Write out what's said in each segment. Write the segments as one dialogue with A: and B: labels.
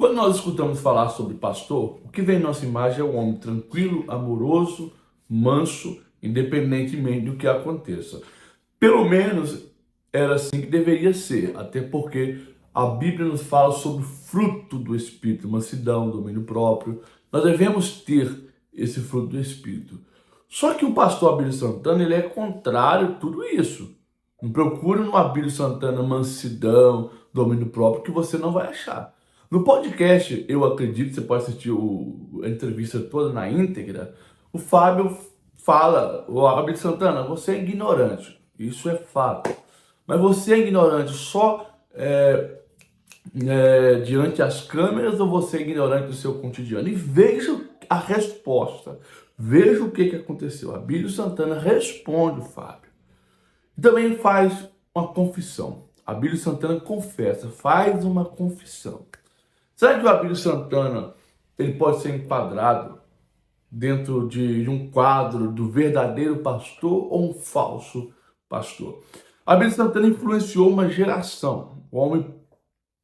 A: Quando nós escutamos falar sobre pastor, o que vem em nossa imagem é um homem tranquilo, amoroso, manso, independentemente do que aconteça. Pelo menos era assim que deveria ser, até porque a Bíblia nos fala sobre o fruto do Espírito, mansidão, domínio próprio. Nós devemos ter esse fruto do Espírito. Só que o pastor Abílio Santana, ele é contrário a tudo isso. Não procure no Abílio Santana mansidão, domínio próprio, que você não vai achar. No podcast, eu acredito, você pode assistir a entrevista toda na íntegra, o Fábio fala, o Abílio Santana, você é ignorante. Isso é fato. Mas você é ignorante só diante das câmeras ou você é ignorante do seu cotidiano? E veja a resposta. Veja o que aconteceu. Abílio Santana responde o Fábio. Também faz uma confissão. Abílio Santana confessa, faz uma confissão. Será que o Abílio Santana ele pode ser enquadrado dentro de um quadro do verdadeiro pastor ou um falso pastor? Abílio Santana influenciou uma geração. O homem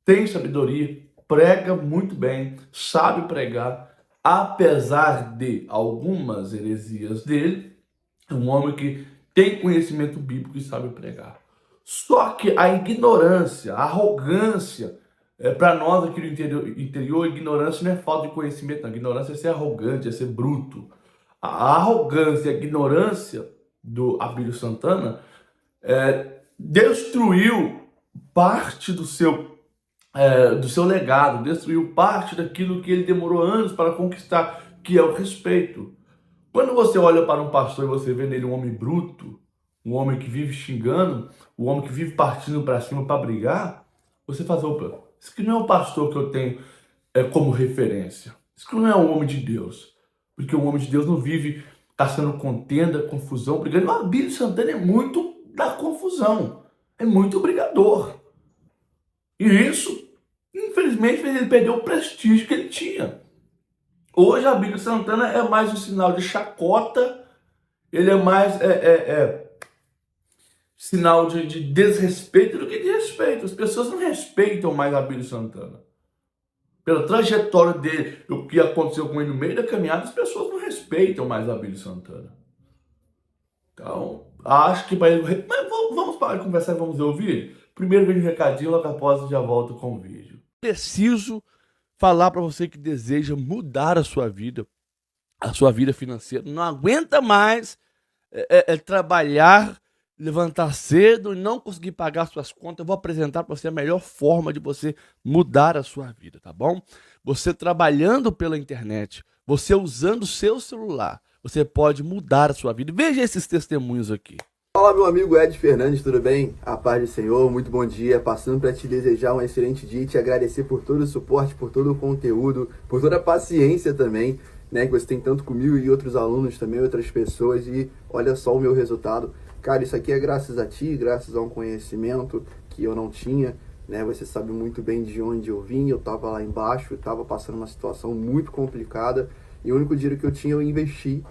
A: tem sabedoria, prega muito bem, sabe pregar, apesar de algumas heresias dele, é um homem que tem conhecimento bíblico e sabe pregar. Só que a ignorância, a arrogância, para nós aqui do interior, ignorância não é falta de conhecimento, não. Ignorância é ser arrogante, é ser bruto. A arrogância e a ignorância do Abílio Santana destruiu parte do seu legado, destruiu parte daquilo que ele demorou anos para conquistar, que é o respeito. Quando você olha para um pastor e você vê nele um homem bruto, um homem que vive xingando, um homem que vive partindo para cima para brigar, você faz, opa, isso aqui não é o pastor que eu tenho como referência. Isso aqui não é um homem de Deus. Porque o homem de Deus não vive caçando contenda, confusão, brigando. O Abílio Santana é muito da confusão, é muito brigador. E isso, infelizmente, fez ele perder o prestígio que ele tinha. Hoje, Abílio Santana é mais um sinal de chacota, ele é mais sinal de desrespeito do que de respeito. As pessoas não respeitam mais Abílio Santana. Pela trajetória dele, o que aconteceu com ele no meio da caminhada, as pessoas não respeitam mais Abílio Santana. Então, acho que para ele... Mas vamos parar de conversar e vamos ver o vídeo? Primeiro vem um recadinho, logo após eu já volto com o vídeo. Preciso falar para você que deseja mudar a sua vida financeira. Não aguenta mais trabalhar, levantar cedo e não conseguir pagar suas contas. Eu vou apresentar para você a melhor forma de você mudar a sua vida, tá bom? Você trabalhando pela internet, você usando o seu celular, você pode mudar a sua vida. Veja esses testemunhos aqui.
B: Fala, meu amigo Ed Fernandes, tudo bem? A paz do Senhor, muito bom dia. Passando para te desejar um excelente dia e te agradecer por todo o suporte, por todo o conteúdo, por toda a paciência também, né, que você tem tanto comigo e outros alunos também, outras pessoas. E olha só o meu resultado. Cara, isso aqui é graças a ti, graças a um conhecimento que eu não tinha, né? Você sabe muito bem de onde eu vim, eu estava lá embaixo, estava passando uma situação muito complicada e o único dinheiro que eu tinha eu investi.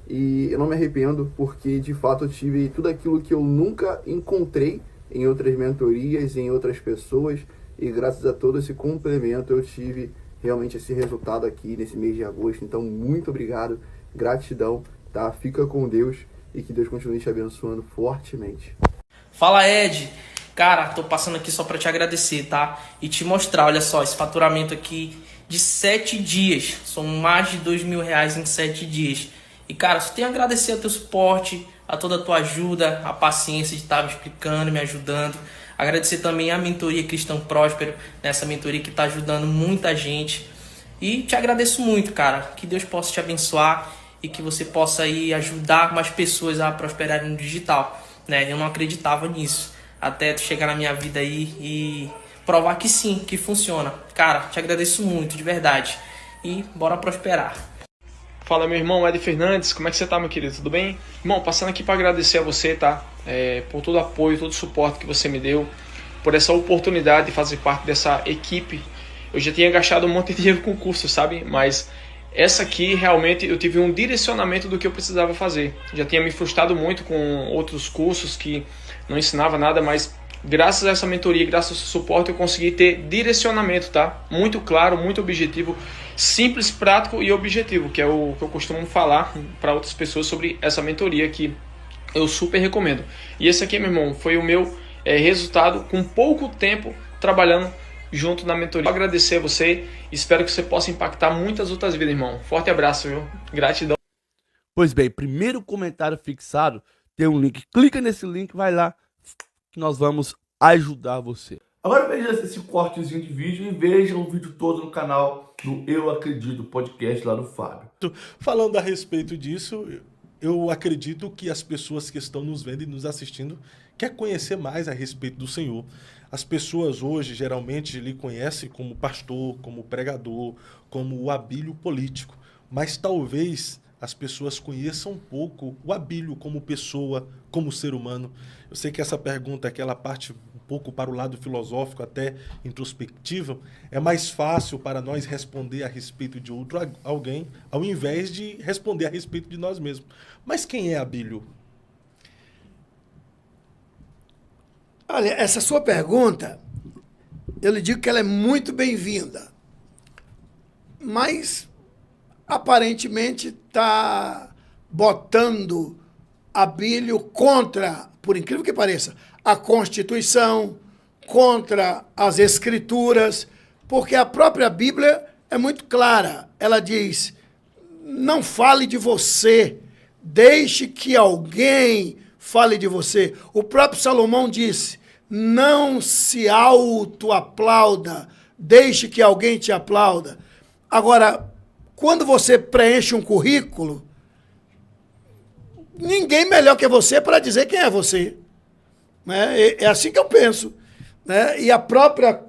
B: E eu não me arrependo porque, de fato, eu tive tudo aquilo que eu nunca encontrei em outras mentorias, em outras pessoas. E graças a todo esse complemento, eu tive realmente esse resultado aqui nesse mês de agosto. Então, muito obrigado, gratidão, tá? Fica com Deus e que Deus continue te abençoando fortemente.
C: Fala, Ed. Cara, tô passando aqui só pra te agradecer, tá? E te mostrar, olha só, esse faturamento aqui de 7 dias. São mais de R$2.000 em 7 dias. E, cara, só tenho a agradecer ao teu suporte, a toda a tua ajuda, a paciência de estar me explicando, me ajudando. Agradecer também a mentoria Cristão Próspero, nessa mentoria que está ajudando muita gente. E te agradeço muito, cara. Que Deus possa te abençoar e que você possa aí ajudar mais pessoas a prosperarem no digital, né? Eu não acreditava nisso, até tu chegar na minha vida aí e provar que sim, que funciona. Cara, te agradeço muito, de verdade. E bora prosperar.
D: Fala, meu irmão Ed Fernandes, como é que você tá, meu querido? Tudo bem? Irmão, passando aqui para agradecer a você, tá? Por todo o apoio, todo o suporte que você me deu, por essa oportunidade de fazer parte dessa equipe. Eu já tinha gastado um monte de dinheiro com curso, sabe? Mas essa aqui, realmente, eu tive um direcionamento do que eu precisava fazer. Já tinha me frustrado muito com outros cursos que não ensinava nada, mas graças a essa mentoria, graças ao seu suporte, eu consegui ter direcionamento, tá? Muito claro, muito objetivo, simples, prático e objetivo, que é o que eu costumo falar para outras pessoas sobre essa mentoria que eu super recomendo. E esse aqui, meu irmão, foi o meu resultado com pouco tempo trabalhando junto na mentoria. Eu agradecer a você, espero que você possa impactar muitas outras vidas, irmão. Forte abraço, viu? Gratidão.
A: Pois bem, primeiro comentário fixado, tem um link. Clica nesse link, vai lá, que nós vamos ajudar você. Agora veja esse cortezinho de vídeo e veja o vídeo todo no canal do Eu Acredito Podcast lá do Fábio.
E: Falando a respeito disso, eu acredito que as pessoas que estão nos vendo e nos assistindo querem conhecer mais a respeito do Senhor. As pessoas hoje geralmente lhe conhecem como pastor, como pregador, como o Abílio político, mas talvez as pessoas conheçam um pouco o Abílio como pessoa, como ser humano. Eu sei que essa pergunta, aquela parte um pouco para o lado filosófico, até introspectiva, é mais fácil para nós responder a respeito de outro alguém, ao invés de responder a respeito de nós mesmos. Mas quem é Abílio?
F: Olha, essa sua pergunta, eu lhe digo que ela é muito bem-vinda, mas aparentemente está botando Abílio contra, por incrível que pareça, a Constituição, contra as Escrituras, porque a própria Bíblia é muito clara. Ela diz, não fale de você, deixe que alguém fale de você. O próprio Salomão disse, não se autoaplauda, deixe que alguém te aplauda. Agora, quando você preenche um currículo, ninguém melhor que você para dizer quem é você. Né? É assim que eu penso. Né? E a própria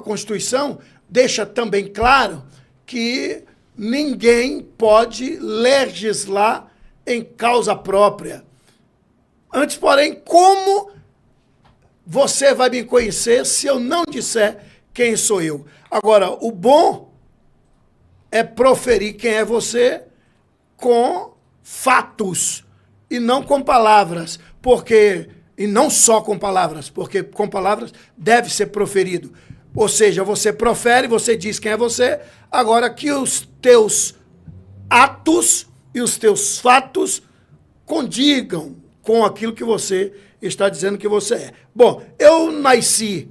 F: Constituição deixa também claro que ninguém pode legislar em causa própria. Antes, porém, como você vai me conhecer se eu não disser quem sou eu? Agora, o bom é proferir quem é você com fatos e não com palavras, e não só com palavras, porque com palavras deve ser proferido. Ou seja, você profere, você diz quem é você, agora que os teus atos e os teus fatos condigam com aquilo que você está dizendo que você é. Bom, eu nasci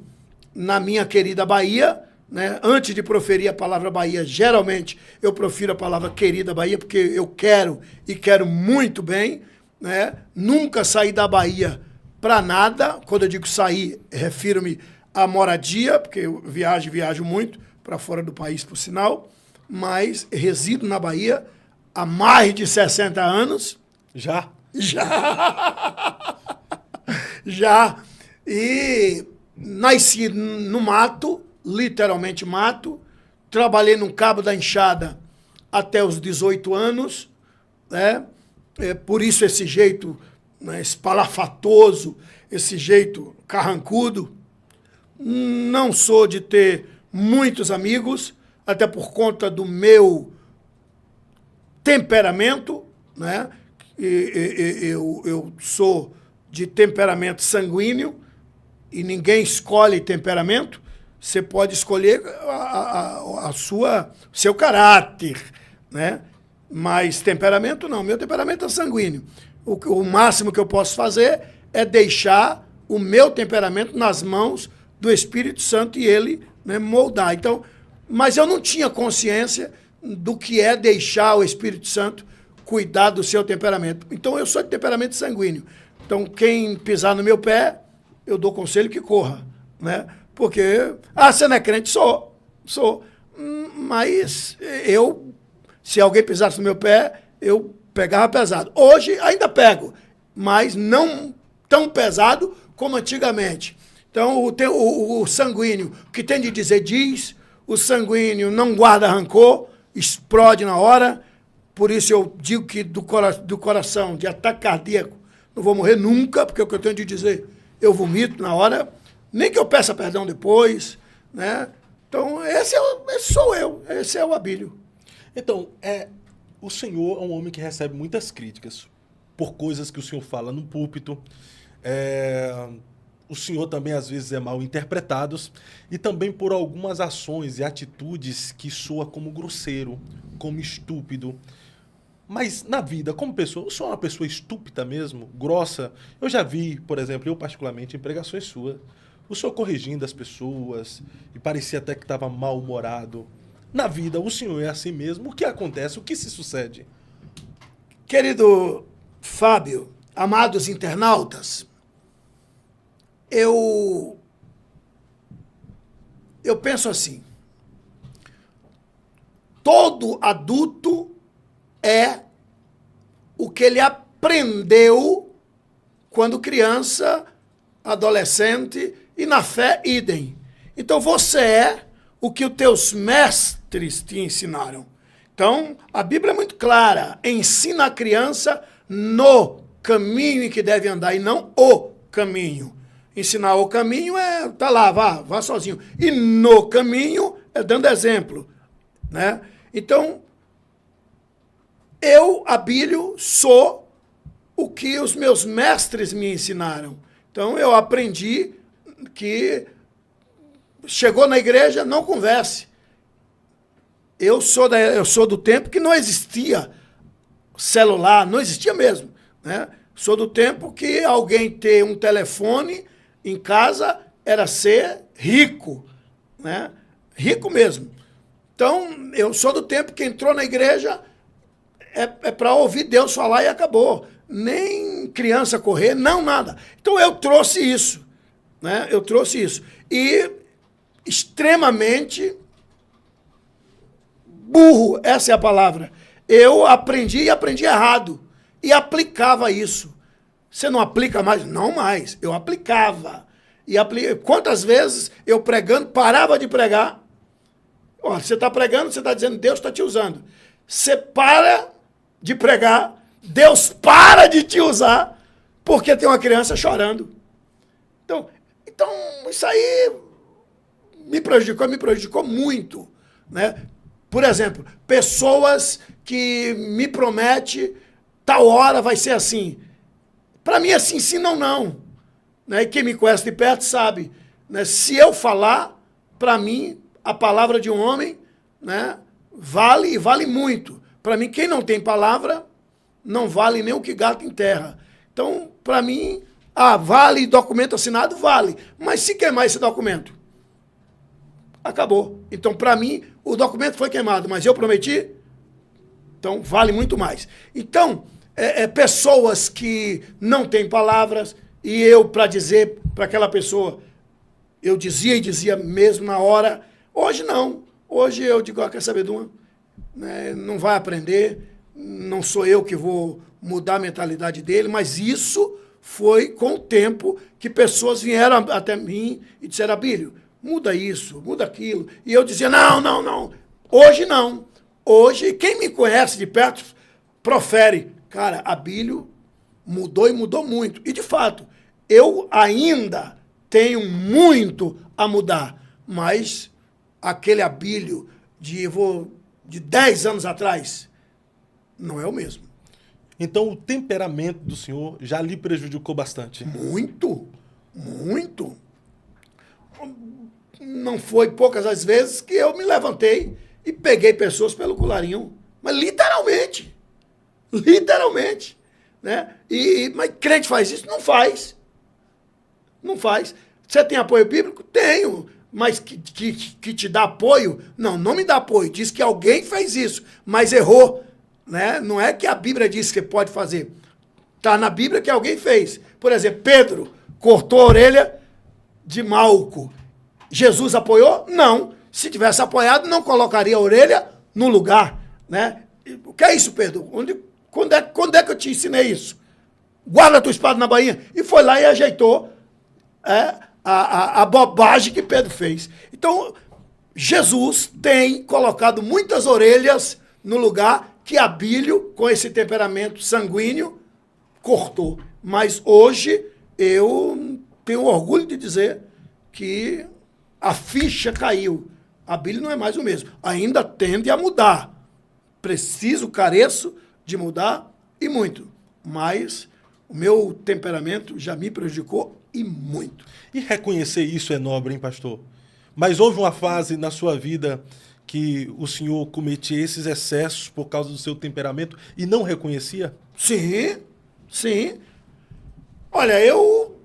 F: na minha querida Bahia, né? Antes de proferir a palavra Bahia, geralmente eu profiro a palavra querida Bahia, porque eu quero e quero muito bem, né? Nunca saí da Bahia para nada. Quando eu digo sair, refiro-me à moradia, porque eu viajo muito para fora do país, por sinal, mas resido na Bahia há mais de 60 anos.
E: Já?
F: Já. E nasci no mato, literalmente mato. Trabalhei no Cabo da Enxada até os 18 anos. Né? Por isso esse jeito, né, espalafatoso, esse jeito carrancudo. Não sou de ter muitos amigos, até por conta do meu temperamento, né? Eu sou de temperamento sanguíneo e ninguém escolhe temperamento. Você pode escolher seu caráter, né? Mas temperamento não. Meu temperamento é sanguíneo. O máximo que eu posso fazer é deixar o meu temperamento nas mãos do Espírito Santo e ele, né, moldar. Então, mas eu não tinha consciência do que é deixar o Espírito Santo cuidar do seu temperamento. Então, eu sou de temperamento sanguíneo. Então, quem pisar no meu pé, eu dou conselho que corra, né? Porque, você não é crente? Sou. Mas se alguém pisasse no meu pé, eu pegava pesado. Hoje, ainda pego, mas não tão pesado como antigamente. Então, o sanguíneo, o que tem de dizer, diz. O sanguíneo não guarda rancor, explode na hora. Por isso eu digo que do coração, de ataque cardíaco, não vou morrer nunca, porque é o que eu tenho de dizer, eu vomito na hora, nem que eu peça perdão depois, né? Então, esse sou eu, esse é o Abílio.
E: Então, o senhor é um homem que recebe muitas críticas por coisas que o senhor fala no púlpito, O senhor também às vezes é mal interpretado e também por algumas ações e atitudes que soa como grosseiro, como estúpido. Mas na vida, como pessoa, o senhor é uma pessoa estúpida mesmo, grossa? Eu já vi, por exemplo, eu particularmente em pregações suas, o senhor corrigindo as pessoas e parecia até que estava mal-humorado. Na vida, o senhor é assim mesmo? O que acontece? O que se sucede?
F: Querido Fábio, amados internautas, eu penso assim, todo adulto é o que ele aprendeu quando criança, adolescente e na fé, idem. Então você é o que os teus mestres te ensinaram. Então, a Bíblia é muito clara, ensina a criança no caminho em que deve andar e não o caminho. Ensinar o caminho é, tá lá, vá sozinho. E no caminho é dando exemplo, né? Então, eu, Abílio, sou o que os meus mestres me ensinaram. Então, eu aprendi que chegou na igreja, não converse. Eu sou do tempo que não existia celular, não existia mesmo, né? Sou do tempo que alguém ter um telefone em casa era ser rico, né? Rico mesmo. Então, eu sou do tempo que entrou na igreja é para ouvir Deus falar e acabou. Nem criança correr, não nada. Então, eu trouxe isso, né? Eu trouxe isso. E extremamente burro, essa é a palavra. Eu aprendi e aprendi errado. E aplicava isso. Você não aplica mais? Não mais. Eu aplicava. Quantas vezes eu pregando, parava de pregar. Ó, você está pregando, você está dizendo, Deus está te usando. Você para de pregar, Deus para de te usar, porque tem uma criança chorando. Então isso aí me prejudicou muito, né? Por exemplo, pessoas que me prometem tal hora vai ser assim. Para mim, assim, sim, não. Né? E quem me conhece de perto sabe. Né? Se eu falar, para mim, a palavra de um homem, né, vale e vale muito. Para mim, quem não tem palavra, não vale nem o que gato em terra. Então, para mim, vale documento assinado? Vale. Mas se queimar esse documento, acabou. Então, para mim, o documento foi queimado, mas eu prometi, então vale muito mais. Então, pessoas que não têm palavras, e eu, para dizer para aquela pessoa, eu dizia e dizia mesmo na hora. Hoje não. Hoje eu digo, quer saber de uma? Né, não vai aprender, não sou eu que vou mudar a mentalidade dele, mas isso foi com o tempo que pessoas vieram até mim e disseram, Abílio, muda isso, muda aquilo. E eu dizia, não. Hoje não. Hoje, quem me conhece de perto, profere. Cara, Abílio mudou e mudou muito. E, de fato, eu ainda tenho muito a mudar. Mas aquele Abílio de 10 anos atrás não é o mesmo.
E: Então, o temperamento do senhor já lhe prejudicou bastante?
F: Muito. Não foi poucas as vezes que eu me levantei e peguei pessoas pelo colarinho. Mas literalmente. Né? Mas crente faz isso? Não faz. Você tem apoio bíblico? Tenho. Mas que te dá apoio? Não me dá apoio. Diz que alguém fez isso, mas errou. Né? Não é que a Bíblia diz que pode fazer. Está na Bíblia que alguém fez. Por exemplo, Pedro cortou a orelha de Malco. Jesus apoiou? Não. Se tivesse apoiado, não colocaria a orelha no lugar. Né? O que é isso, Pedro? Quando é que eu te ensinei isso? Guarda a tua espada na bainha. E foi lá e ajeitou a bobagem que Pedro fez. Então, Jesus tem colocado muitas orelhas no lugar que Abílio, com esse temperamento sanguíneo, cortou. Mas hoje eu tenho orgulho de dizer que a ficha caiu. Abílio não é mais o mesmo. Ainda tende a mudar. Careço de mudar e muito. Mas O meu temperamento já me prejudicou e muito.
E: E reconhecer isso é nobre, hein, pastor? Mas houve uma fase na sua vida que o senhor cometia esses excessos por causa do seu temperamento e não reconhecia?
F: Sim, sim. Olha, eu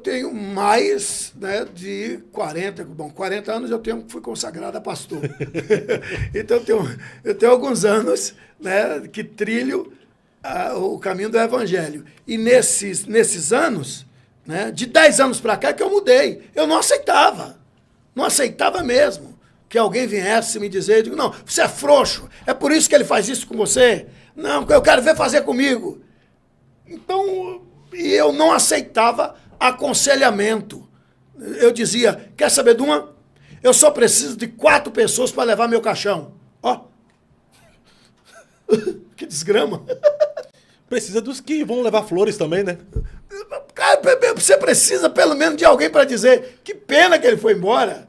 F: tenho mais, né, de 40 anos fui consagrado a pastor. Então eu tenho alguns anos, né, que trilho o caminho do evangelho. E nesses anos, né, de 10 anos para cá que eu mudei. Eu não aceitava. Não aceitava mesmo que alguém viesse me dizer, eu digo, não, você é frouxo, é por isso que ele faz isso com você. Não, eu quero ver fazer comigo. Então, e eu não aceitava aconselhamento. Eu dizia, quer saber de uma? Eu só preciso de 4 pessoas para levar meu caixão. Ó. Que desgrama.
E: Precisa dos que vão levar flores também, né?
F: Cara, você precisa pelo menos de alguém para dizer que pena que ele foi embora.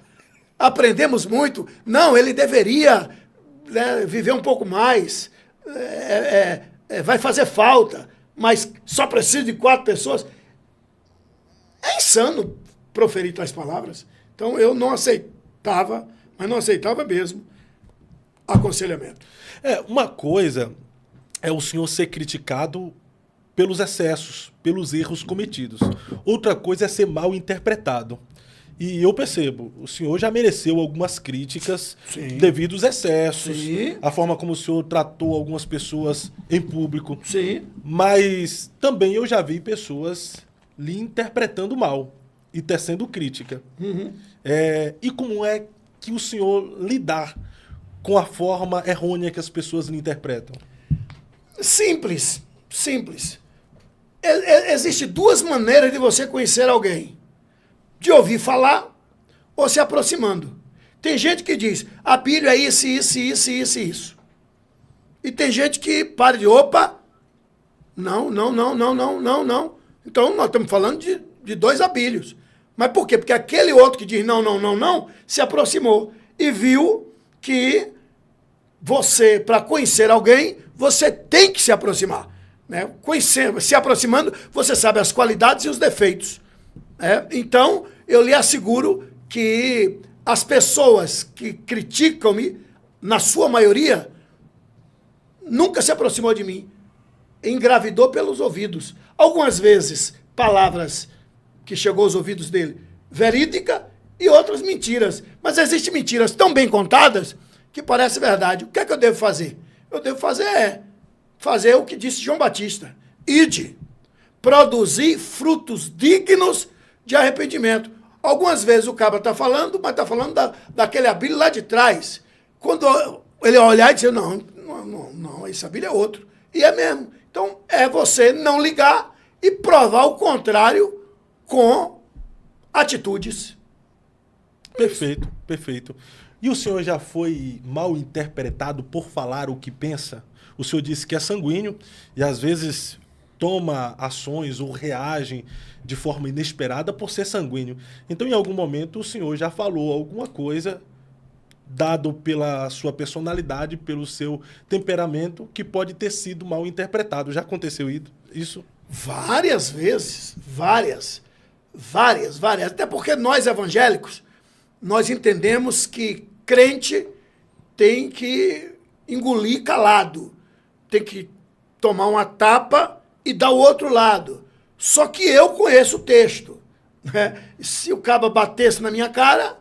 F: Aprendemos muito. Não, ele deveria, né, viver um pouco mais. Vai fazer falta. Mas só precisa de 4 pessoas. É insano proferir tais palavras. Então eu não aceitava, mas não aceitava mesmo aconselhamento.
E: Uma coisa é o senhor ser criticado pelos excessos, pelos erros cometidos. Outra coisa é ser mal interpretado. E eu percebo, o senhor já mereceu algumas críticas. Sim. Devido aos excessos, sim, a forma como o senhor tratou algumas pessoas em público.
F: Sim.
E: Mas também eu já vi pessoas lhe interpretando mal e tecendo crítica.
F: Uhum.
E: E como é que o senhor lidar com a forma errônea que as pessoas lhe interpretam?
F: Simples. Existem 2 maneiras de você conhecer alguém. De ouvir falar ou se aproximando. Tem gente que diz, Abílio é isso. E tem gente que para de, opa, não. Então nós estamos falando de 2 Abílios. Mas por quê? Porque aquele outro que diz não, se aproximou e viu que você, para conhecer alguém, você tem que se aproximar. Né? Se aproximando, você sabe as qualidades e os defeitos. Então, eu lhe asseguro que as pessoas que criticam-me, na sua maioria, nunca se aproximou de mim. Engravidou pelos ouvidos. Algumas vezes, palavras que chegou aos ouvidos dele, verídica, e outras mentiras. Mas existem mentiras tão bem contadas que parece verdade. O que é que eu devo fazer? Eu devo fazer o que disse João Batista. Ide, produzir frutos dignos de arrependimento. Algumas vezes o cabra está falando, mas está falando daquele Abílio lá de trás. Quando ele olhar e dizer, não, esse Abílio é outro. E é mesmo. Então, é você não ligar e provar o contrário com atitudes.
E: Perfeito. E o senhor já foi mal interpretado por falar o que pensa? O senhor disse que é sanguíneo e às vezes toma ações ou reage de forma inesperada por ser sanguíneo. Então, em algum momento, o senhor já falou alguma coisa, dado pela sua personalidade, pelo seu temperamento, que pode ter sido mal interpretado. Já aconteceu isso?
F: Várias vezes. Várias. Até porque nós, evangélicos, nós entendemos que crente tem que engolir calado. Tem que tomar uma tapa e dar o outro lado. Só que eu conheço o texto. Né? Se o cabo batesse na minha cara,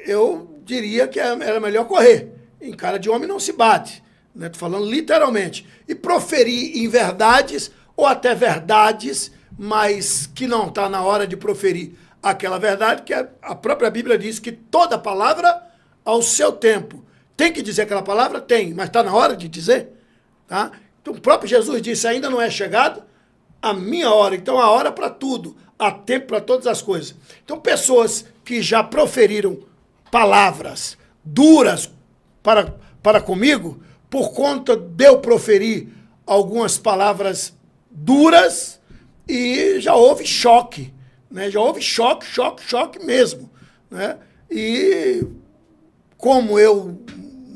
F: eu diria que era melhor correr. Em cara de homem não se bate. Né? Tô falando literalmente. E proferir inverdades ou até verdades, mas que não está na hora de proferir aquela verdade, que a própria Bíblia diz que toda palavra ao seu tempo. Tem que dizer aquela palavra? Tem, mas está na hora de dizer. Tá? Então o próprio Jesus disse, ainda não é chegado a minha hora. Então a hora para tudo, há tempo para todas as coisas. Então pessoas que já proferiram palavras duras para comigo, por conta de eu proferir algumas palavras duras, e já houve choque, né? Já houve choque mesmo, né? E como eu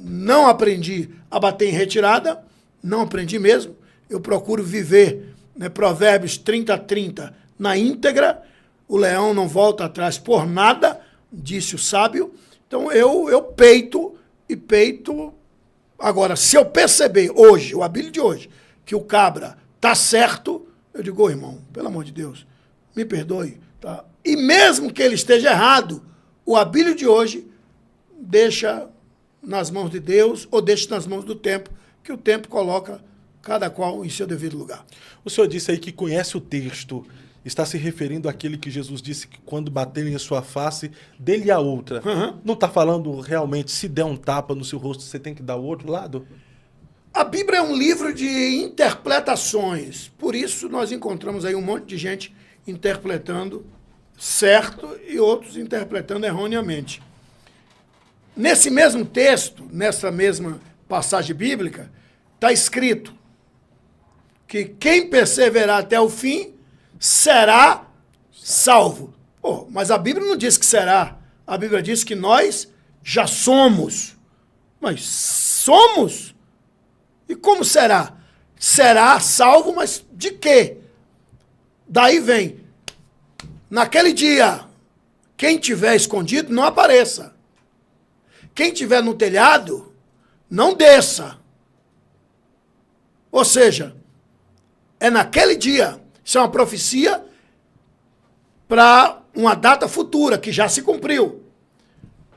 F: não aprendi a bater em retirada, não aprendi mesmo, eu procuro viver, né, Provérbios 30:30 na íntegra. O leão não volta atrás por nada, disse o sábio. Então eu peito e peito. Agora, se eu perceber hoje, o Abílio de hoje, que o cabra tá certo, eu digo, ô irmão, pelo amor de Deus, me perdoe. Tá? E mesmo que ele esteja errado, o Abílio de hoje deixa nas mãos de Deus ou deixa nas mãos do tempo, que o tempo coloca cada qual em seu devido lugar.
E: O senhor disse aí que conhece o texto. Está se referindo àquele que Jesus disse que quando baterem em sua face, dê-lhe a outra.
F: Uhum.
E: Não está falando realmente, se der um tapa no seu rosto, você tem que dar o outro lado?
F: A Bíblia é um livro de interpretações. Por isso nós encontramos aí um monte de gente interpretando certo e outros interpretando erroneamente. Nesse mesmo texto, nessa mesma passagem bíblica, está escrito que quem perseverar até o fim será salvo. Oh, mas a Bíblia não diz que será. A Bíblia diz que nós já somos. Mas somos? E como será? Será salvo, mas de quê? Daí vem. Naquele dia, quem tiver escondido, não apareça. Quem tiver no telhado, não desça. Ou seja, é naquele dia. Isso é uma profecia para uma data futura, que já se cumpriu.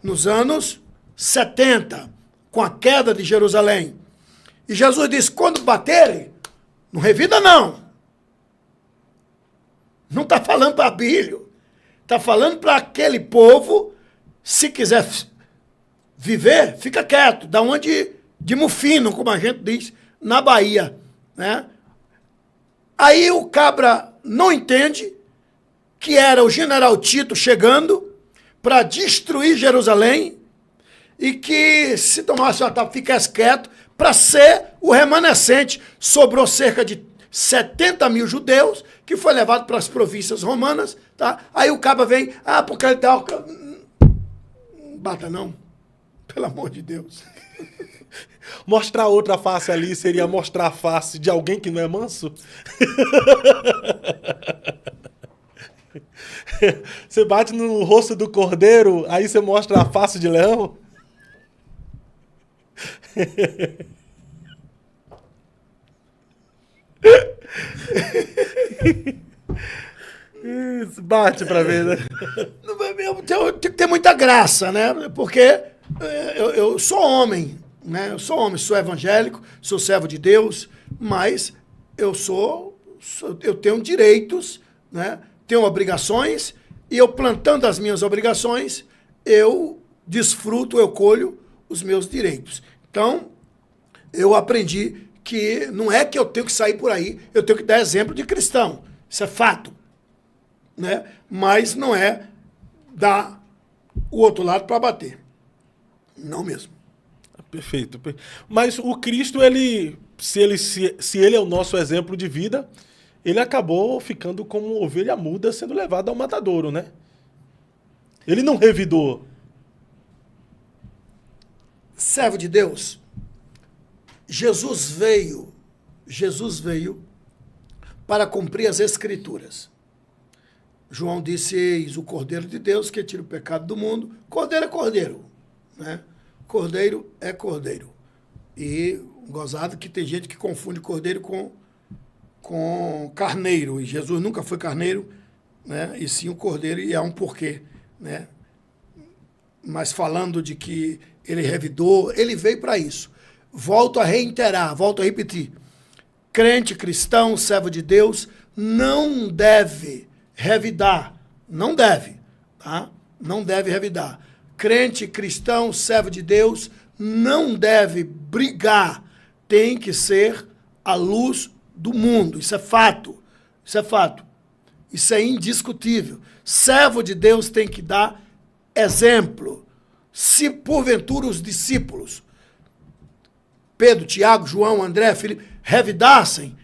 F: Nos anos 70, com a queda de Jerusalém. E Jesus disse, quando baterem, não revida não. Não está falando para Abílio. Está falando para aquele povo, se quiser viver, fica quieto. Dá uma de mufino, como a gente diz, na Bahia, né? Aí o cabra não entende que era o general Tito chegando para destruir Jerusalém e que se tomasse uma tapa, ficasse quieto para ser o remanescente. Sobrou cerca de 70 mil judeus que foi levado para as províncias romanas, tá? Aí o cabra vem, porque ele dá... Não bata não, pelo amor de Deus.
E: Mostrar outra face ali seria mostrar a face de alguém que não é manso? Você bate no rosto do cordeiro, aí você mostra a face de leão? Isso, bate pra ver, né?
F: Tem que ter muita graça, né? Porque eu sou homem, né? Eu sou homem, sou evangélico, sou servo de Deus, mas eu tenho direitos, né? Tenho obrigações, e eu plantando as minhas obrigações, eu desfruto, eu colho os meus direitos. Então, eu aprendi que não é que eu tenho que sair por aí, eu tenho que dar exemplo de cristão. Isso é fato, né? Mas não é dar o outro lado para bater. Não mesmo.
E: Perfeito. Mas o Cristo, se ele é o nosso exemplo de vida, ele acabou ficando como ovelha muda sendo levado ao matadouro, né? Ele não revidou.
F: Servo de Deus, Jesus veio para cumprir as Escrituras. João disse, eis o Cordeiro de Deus que tira o pecado do mundo. Cordeiro é cordeiro, né? Cordeiro é cordeiro. E gozado que tem gente que confunde cordeiro com carneiro. E Jesus nunca foi carneiro, né? E sim o cordeiro, e há um porquê, né? Mas falando de que ele revidou, ele veio para isso. Volto a reiterar, volto a repetir. Crente, cristão, servo de Deus, não deve revidar. Não deve, tá? Não deve revidar. Crente, cristão, servo de Deus, não deve brigar. Tem que ser a luz do mundo. Isso é fato. Isso é fato. Isso é indiscutível. Servo de Deus tem que dar exemplo. Se porventura os discípulos, Pedro, Tiago, João, André, Filipe, revidassem,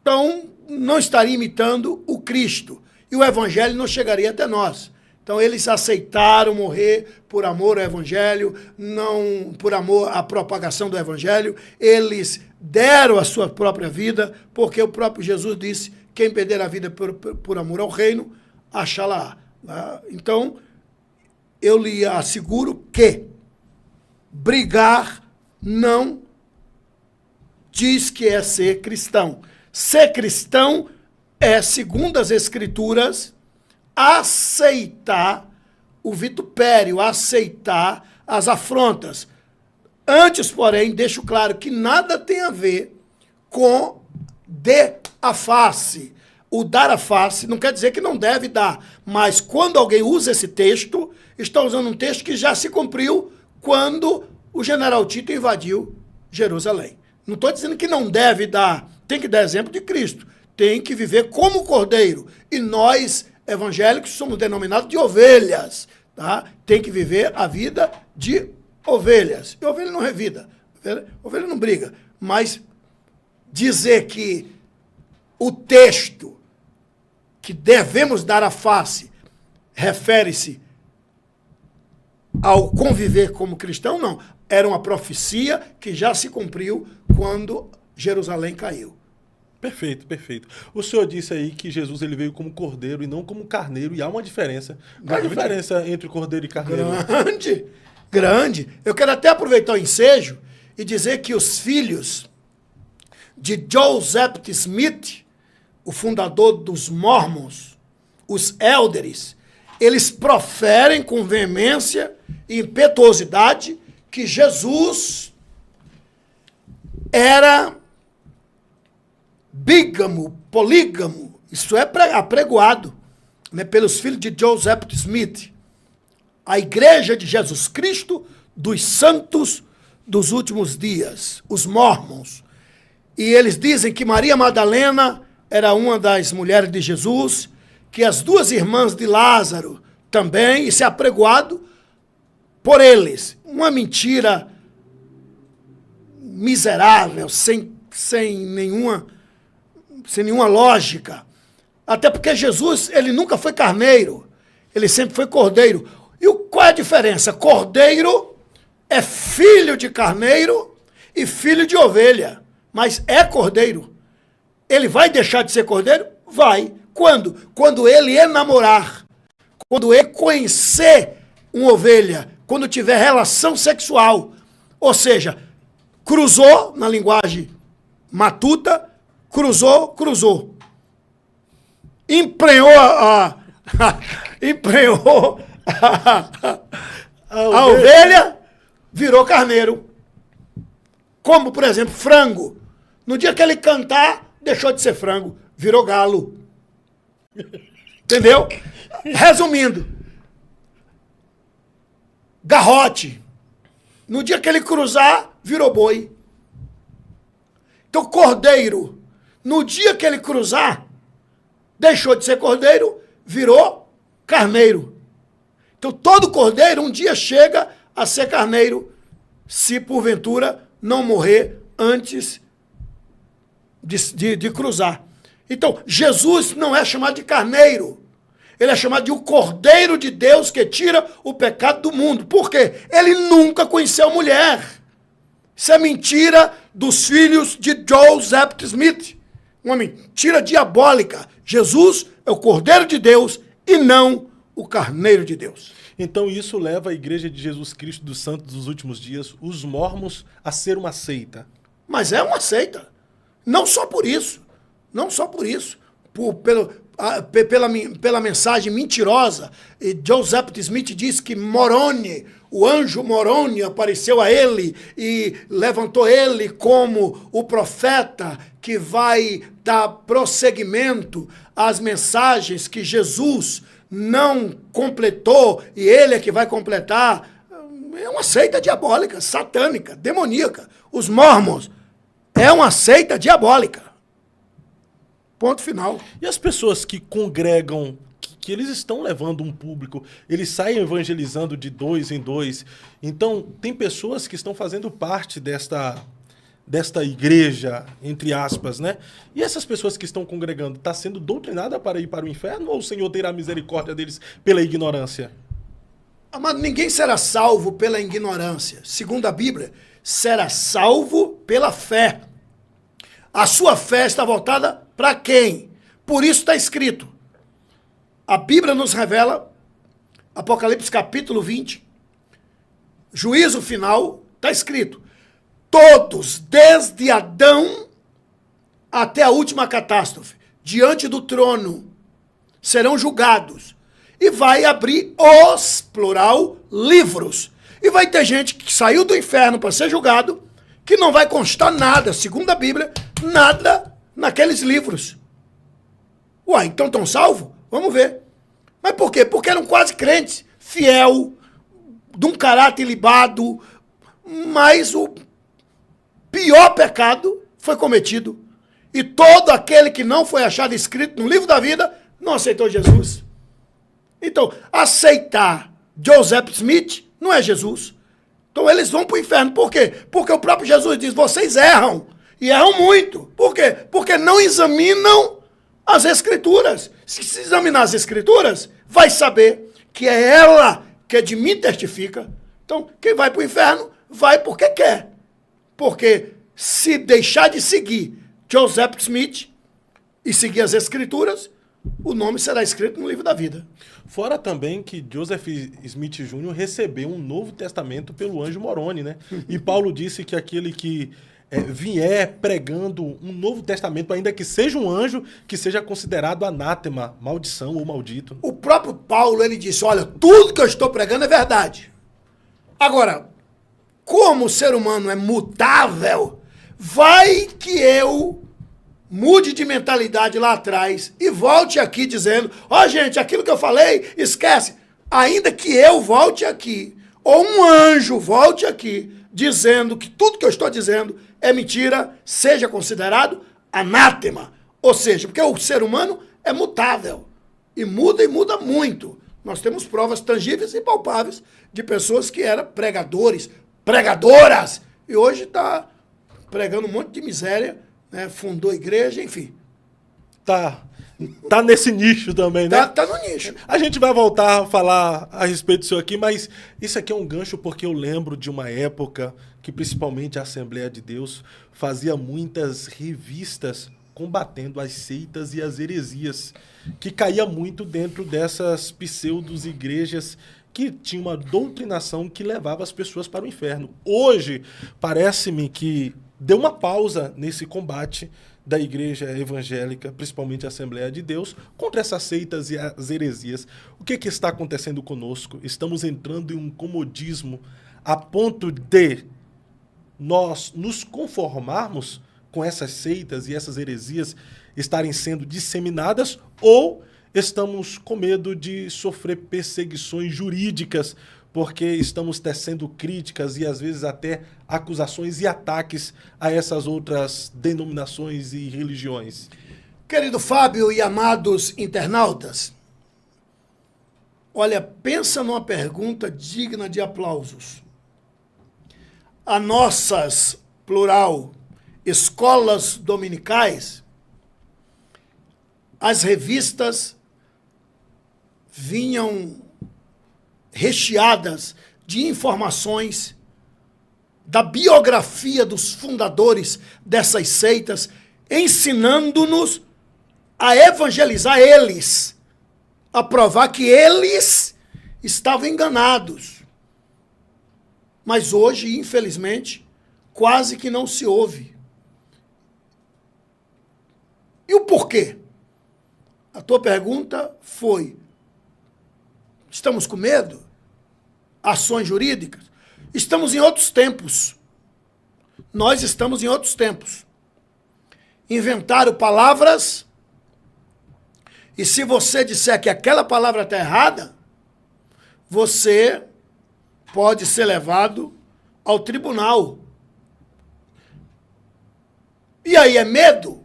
F: então não estaria imitando o Cristo. E o evangelho não chegaria até nós. Então eles aceitaram morrer por amor ao evangelho, não por amor à propagação do evangelho. Eles deram a sua própria vida, porque o próprio Jesus disse, quem perder a vida por amor ao reino, achá-la. Então, eu lhe asseguro que brigar não diz que é ser cristão. Ser cristão é, segundo as Escrituras, aceitar o vitupério, aceitar as afrontas. Antes, porém, deixo claro que nada tem a ver com dê a face. O dar a face não quer dizer que não deve dar, mas quando alguém usa esse texto, está usando um texto que já se cumpriu quando o general Tito invadiu Jerusalém. Não estou dizendo que não deve dar, tem que dar exemplo de Cristo, tem que viver como cordeiro. E nós, evangélicos, somos denominados de ovelhas, tá? Tem que viver a vida de ovelhas. E ovelha não revida, ovelha não briga. Mas dizer que o texto que devemos dar a face refere-se ao conviver como cristão, não. Era uma profecia que já se cumpriu quando Jerusalém caiu.
E: Perfeito, perfeito. O senhor disse aí que Jesus ele veio como cordeiro e não como carneiro, e há uma diferença. Qual a diferença entre cordeiro e carneiro?
F: Grande, grande. Eu quero até aproveitar o ensejo e dizer que os filhos de Joseph Smith, o fundador dos Mormons, os élderes, eles proferem com veemência e impetuosidade que Jesus era bígamo, polígamo. Isso é apregoado, né, pelos filhos de Joseph Smith. A Igreja de Jesus Cristo dos Santos dos Últimos Dias, os Mormons. E eles dizem que Maria Madalena era uma das mulheres de Jesus, que as duas irmãs de Lázaro também, isso é apregoado por eles. Uma mentira miserável, sem nenhuma lógica. Até porque Jesus, ele nunca foi carneiro, ele sempre foi cordeiro. E qual é a diferença? Cordeiro é filho de carneiro e filho de ovelha, mas é cordeiro. Ele vai deixar de ser cordeiro? Vai. Quando? Quando ele enamorar, quando ele conhecer uma ovelha, quando tiver relação sexual. Ou seja, cruzou, na linguagem matuta, cruzou. Emprenhou emprenhou a ovelha, virou carneiro. Como, por exemplo, frango. No dia que ele cantar, deixou de ser frango, virou galo. Entendeu? Resumindo, garrote. No dia que ele cruzar, virou boi. Então, cordeiro, no dia que ele cruzar, deixou de ser cordeiro, virou carneiro. Então, todo cordeiro um dia chega a ser carneiro, se porventura não morrer antes de cruzar. Então, Jesus não é chamado de carneiro. Ele é chamado de o Cordeiro de Deus que tira o pecado do mundo. Por quê? Ele nunca conheceu mulher. Isso é mentira dos filhos de Joseph Smith. Uma mentira diabólica. Jesus é o Cordeiro de Deus e não o Carneiro de Deus.
E: Então isso leva a Igreja de Jesus Cristo dos Santos dos Últimos Dias, os Mormons, a ser uma seita.
F: Mas é uma seita. Não só por isso. Não só por isso. Pela mensagem mentirosa. E Joseph Smith diz que Moroni, o anjo Moroni, apareceu a ele e levantou ele como o profeta que vai dar prosseguimento às mensagens que Jesus não completou e ele é que vai completar. É uma seita diabólica, satânica, demoníaca. Os Mormons é uma seita diabólica. Ponto final.
E: E as pessoas que congregam, que eles estão levando um público, eles saem evangelizando de 2 em 2. Então, tem pessoas que estão fazendo parte desta igreja, entre aspas, né? E essas pessoas que estão congregando, está sendo doutrinada para ir para o inferno ou o Senhor terá misericórdia deles pela ignorância?
F: Amado, ninguém será salvo pela ignorância. Segundo a Bíblia, será salvo pela fé. A sua fé está voltada para quem? Por isso está escrito. A Bíblia nos revela, Apocalipse capítulo 20, juízo final, está escrito. Todos, desde Adão até a última catástrofe, diante do trono, serão julgados. E vai abrir os, plural, livros. E vai ter gente que saiu do inferno para ser julgado, que não vai constar nada, segundo a Bíblia, nada naqueles livros. Uai, então estão salvos? Vamos ver. Mas por quê? Porque eram quase crentes, fiel, de um caráter ilibado, mas o pior pecado foi cometido. E todo aquele que não foi achado escrito no livro da vida não aceitou Jesus. Então, aceitar Joseph Smith não é Jesus. Então eles vão para o inferno. Por quê? Porque o próprio Jesus diz, vocês erram. E erram muito. Por quê? Porque não examinam as Escrituras. Se examinar as Escrituras, vai saber que é ela que de mim testifica. Então, quem vai para o inferno, vai porque quer. Porque se deixar de seguir Joseph Smith e seguir as Escrituras, o nome será escrito no livro da vida.
E: Fora também que Joseph Smith Jr. recebeu um Novo Testamento pelo anjo Moroni, né? E Paulo disse que aquele que vier pregando um Novo Testamento, ainda que seja um anjo, que seja considerado anátema, maldição ou maldito.
F: O próprio Paulo, ele disse, olha, tudo que eu estou pregando é verdade. Agora, como o ser humano é mutável, vai que eu mude de mentalidade lá atrás e volte aqui dizendo, gente, aquilo que eu falei, esquece. Ainda que eu volte aqui, ou um anjo volte aqui, dizendo que tudo que eu estou dizendo é mentira, seja considerado anátema. Ou seja, porque o ser humano é mutável. E muda muito. Nós temos provas tangíveis e palpáveis de pessoas que eram pregadores, pregadoras, e hoje está pregando um monte de miséria, né? Fundou igreja, enfim.
E: Tá nesse nicho também, né?
F: Tá no nicho.
E: A gente vai voltar a falar a respeito disso aqui, mas isso aqui é um gancho porque eu lembro de uma época que principalmente a Assembleia de Deus fazia muitas revistas combatendo as seitas e as heresias, que caía muito dentro dessas pseudos-igrejas que tinham uma doutrinação que levava as pessoas para o inferno. Hoje, parece-me que deu uma pausa nesse combate da igreja evangélica, principalmente a Assembleia de Deus, contra essas seitas e as heresias. O que está acontecendo conosco? Estamos entrando em um comodismo a ponto de nós nos conformarmos com essas seitas e essas heresias estarem sendo disseminadas, ou estamos com medo de sofrer perseguições jurídicas porque estamos tecendo críticas e às vezes até acusações e ataques a essas outras denominações e religiões?
F: Querido Fábio e amados internautas, olha, pensa numa pergunta digna de aplausos. As nossas, plural, escolas dominicais, as revistas vinham recheadas de informações da biografia dos fundadores dessas seitas, ensinando-nos a evangelizar eles, a provar que eles estavam enganados. Mas hoje, infelizmente, quase que não se ouve. E o porquê? A tua pergunta foi: estamos com medo? Ações jurídicas? Estamos em outros tempos. Nós estamos em outros tempos. Inventaram palavras, e se você disser que aquela palavra está errada, você pode ser levado ao tribunal. E aí é medo?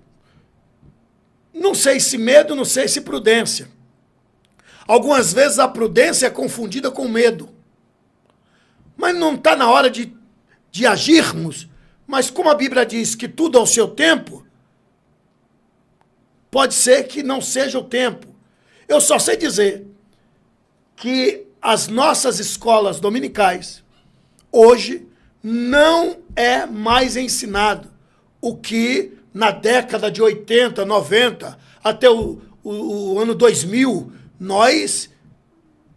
F: Não sei se medo, não sei se prudência. Algumas vezes a prudência é confundida com medo. Mas não está na hora de agirmos. Mas como a Bíblia diz que tudo ao seu tempo, pode ser que não seja o tempo. Eu só sei dizer que as nossas escolas dominicais, hoje, não é mais ensinado o que na década de 80, 90, até o ano 2000, nós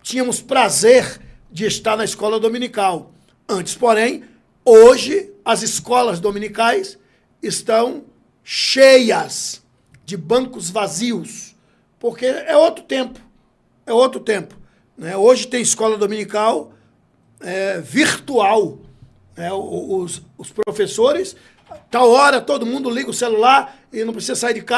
F: tínhamos prazer de estar na escola dominical. Antes, porém, hoje as escolas dominicais estão cheias de bancos vazios, porque é outro tempo, né? Hoje tem escola dominical virtual, né? Os professores, tal hora todo mundo liga o celular e não precisa sair de casa.